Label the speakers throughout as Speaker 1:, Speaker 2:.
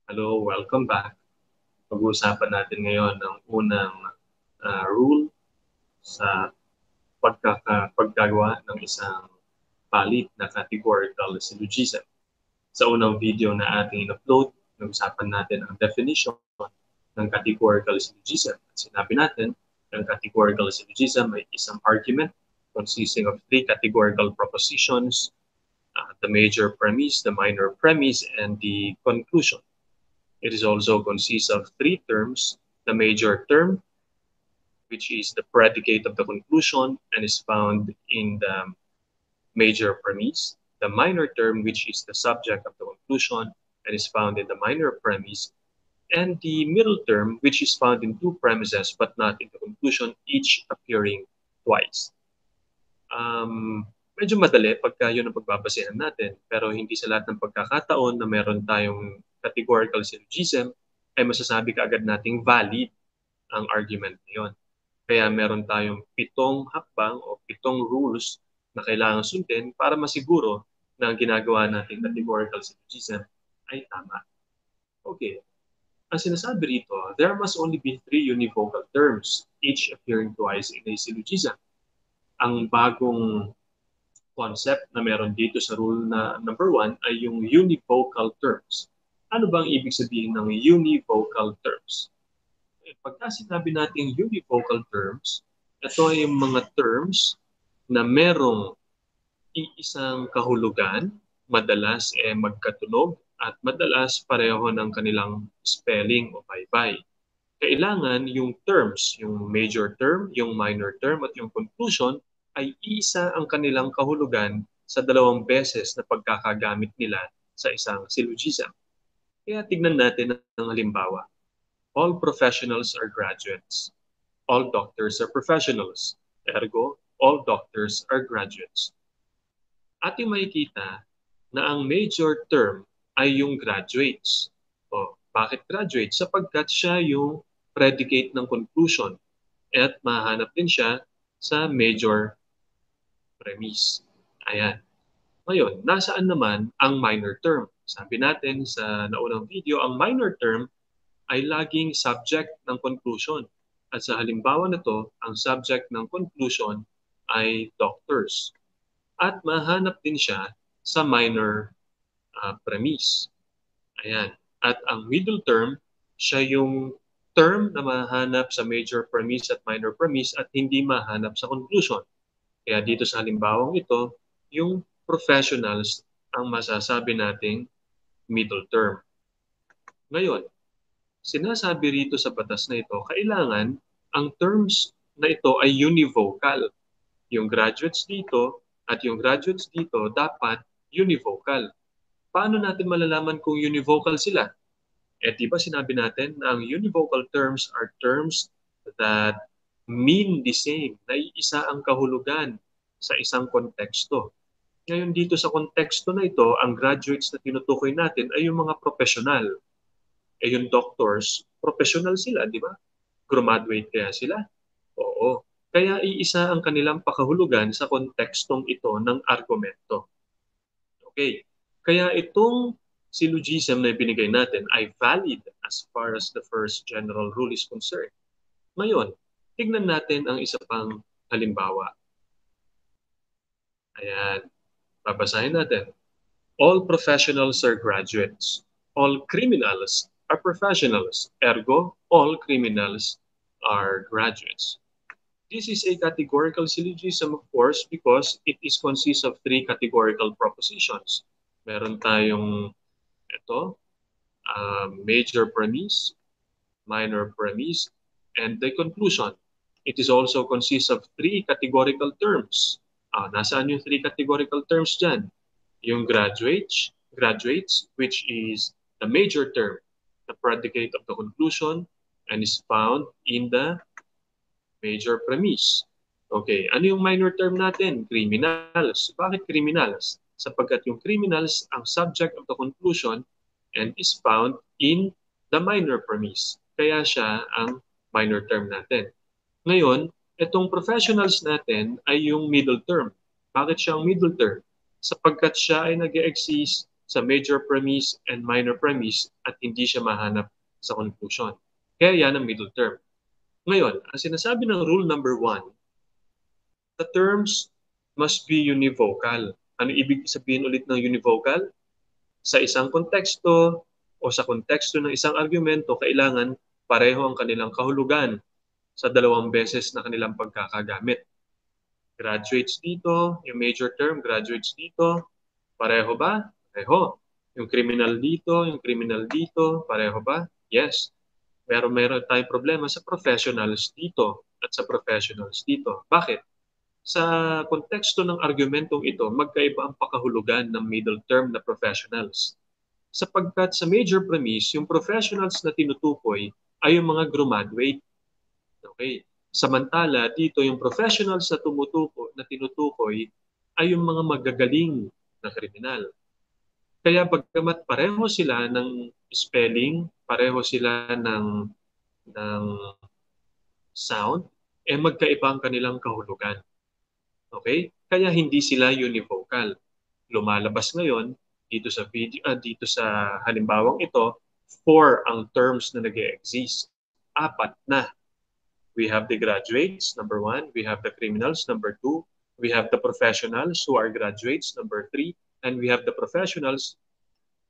Speaker 1: Hello, welcome back. Pag-uusapan natin ngayon ang unang rule sa paggagawa ng isang valid na categorical syllogism. Sa unang video na ating in-upload, nag-usapan natin ang definition ng categorical syllogism. At sinabi natin, ang categorical syllogism ay isang argument consisting of three categorical propositions, the major premise, the minor premise, and the conclusion. It is also consists of three terms: the major term, which is the predicate of the conclusion and is found in the major premise; the minor term, which is the subject of the conclusion and is found in the minor premise; and the middle term, which is found in two premises but not in the conclusion, each appearing twice. Medyo madali pagka yun ang pagbabasehan natin, pero hindi sa lahat ng pagkakataon na meron tayong categorical syllogism ay masasabi kaagad nating valid ang argument na yun. Kaya meron tayong 7 hakbang o 7 rules na kailangan sundin para masiguro na ang ginagawa nating categorical syllogism ay tama. Okay. Ang sinasabi rito, there must only be 3 univocal terms, each appearing twice in a syllogism. Ang bagong concept na meron dito sa rule na number 1 ay yung univocal terms. Ano bang ibig sabihin ng univocal terms? Pagka sinabi natin univocal terms, ito ay yung mga terms na merong iisang kahulugan, madalas magkatunog, at madalas pareho ng kanilang spelling o baybay. Kailangan yung terms, yung major term, yung minor term, at yung conclusion ay isa ang kanilang kahulugan sa 2 beses na pagkakagamit nila sa isang syllogism. Kaya tignan natin ang halimbawa. All professionals are graduates. All doctors are professionals. Ergo, all doctors are graduates. Ating makikita na ang major term ay yung graduates. O, bakit graduates? Sapagkat siya yung predicate ng conclusion at mahanap din siya sa major premise. Ayan. Ngayon, nasaan naman ang minor term? Sabi natin sa naunang video, ang minor term ay laging subject ng conclusion. At sa halimbawa na to, ang subject ng conclusion ay doctors. At mahanap din siya sa minor premise. Ayan. At ang middle term, siya yung term na mahanap sa major premise at minor premise at hindi mahanap sa conclusion. Kaya dito sa halimbawang ito, yung professionals ang masasabi nating middle term. Ngayon, sinasabi rito sa batas na ito, kailangan ang terms na ito ay univocal. Yung graduates dito at yung graduates dito dapat univocal. Paano natin malalaman kung univocal sila? Di ba sinabi natin na ang univocal terms are terms that mean the same, na iisa ang kahulugan sa isang konteksto. Ngayon dito sa konteksto na ito, ang graduates na tinutukoy natin ay yung mga professional. Yung doctors, professional sila, di ba? Graduate kaya sila? Oo. Kaya iisa ang kanilang pakahulugan sa kontekstong ito ng argumento. Okay. Kaya itong syllogism na binigay natin ay valid as far as the first general rule is concerned. Ngayon, tignan natin ang isa pang halimbawa. Ayan. Babasahin natin. All professionals are graduates. All criminals are professionals. Ergo, all criminals are graduates. This is a categorical syllogism, of course, because it is consists of 3 categorical propositions. Meron tayong ito, major premise, minor premise, and the conclusion. It is also consists of 3 categorical terms. Nasaan yung 3 categorical terms dyan? Yung graduates, which is the major term, the predicate of the conclusion, and is found in the major premise. Okay, ano yung minor term natin? Criminals. Bakit criminals? Sapagkat yung criminals ang subject of the conclusion and is found in the minor premise. Kaya siya ang minor term natin. Ngayon, itong professionals natin ay yung middle term. Bakit siya ang middle term? Sapagkat siya ay nag-exist sa major premise and minor premise at hindi siya mahanap sa conclusion. Kaya yan ang middle term. Ngayon, ang sinasabi ng rule number 1, the terms must be univocal. Ano ibig sabihin ulit ng univocal? Sa isang konteksto o sa konteksto ng isang argumento, kailangan pareho ang kanilang kahulugan sa dalawang beses na kanilang pagkakagamit. Graduates dito, yung major term, graduates dito, pareho ba? Pareho. Yung criminal dito, pareho ba? Yes. Pero meron tayong problema sa professionals dito at sa professionals dito. Bakit? Sa konteksto ng argumentong ito, magkaiba ang pakahulugan ng middle term na professionals. Sapagkat sa major premise, yung professionals na tinutukoy ay yung mga graduate. Okay. Samantala, dito yung professionals na tinutukoy ay yung mga magagaling na kriminal. Kaya bagamat pareho sila ng spelling, pareho sila ng sound, magkaiba ang kanilang kahulugan. Okay? Kaya hindi sila univocal. Lumalabas ngayon dito sa dito sa halimbawang ito, 4 ang terms na nag-exist. 4 na. We have the graduates, number 1. We have the criminals, number 2. We have the professionals who are graduates, number 3. And we have the professionals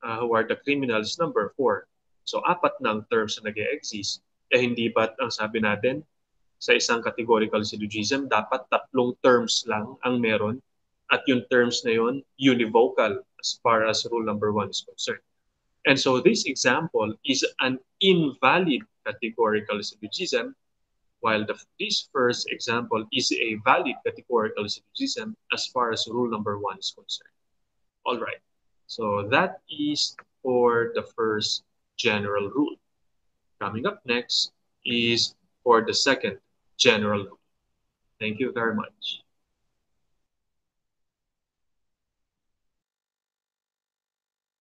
Speaker 1: who are the criminals, number 4. So, 4 na ang terms na nag-exist. Hindi ba't ang sabi natin, sa isang categorical syllogism, dapat 3 terms lang ang meron at yung terms na yun, univocal as far as rule number 1 is concerned. And so this example is an invalid categorical syllogism, while this first example is a valid categorical syllogism as far as rule number 1 is concerned. All right. So that is for the first general rule. Coming up next is for the second general rule. Thank you very much.